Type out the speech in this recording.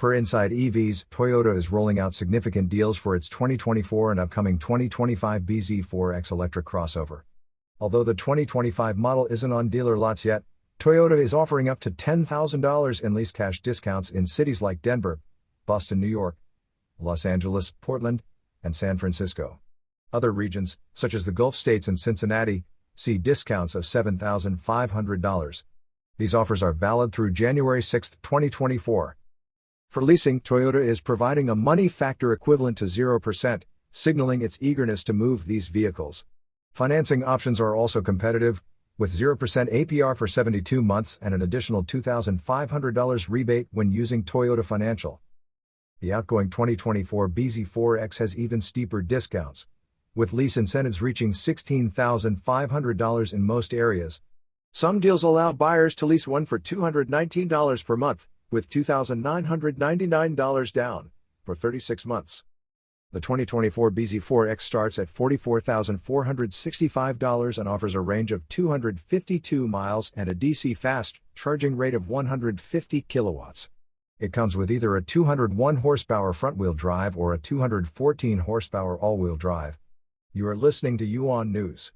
Per Inside EVs, Toyota is rolling out significant deals for its 2024 and upcoming 2025 BZ4X electric crossover. Although the 2025 model isn't on dealer lots yet, Toyota is offering up to $10,000 in lease cash discounts in cities like Denver, Boston, New York, Los Angeles, Portland, and San Francisco. Other regions, such as the Gulf states and Cincinnati, see discounts of $7,500. These offers are valid through January 6, 2024. For leasing, Toyota is providing a money factor equivalent to 0%, signaling its eagerness to move these vehicles. Financing options are also competitive, with 0% APR for 72 months and an additional $2,500 rebate when using Toyota Financial. The outgoing 2024 BZ4X has even steeper discounts, with lease incentives reaching $16,500 in most areas. Some deals allow buyers to lease one for $219 per month, with $2,999 down, for 36 months. The 2024 BZ4X starts at $44,465 and offers a range of 252 miles and a DC fast charging rate of 150 kilowatts. It comes with either a 201 horsepower front-wheel drive or a 214 horsepower all-wheel drive. You are listening to UON News.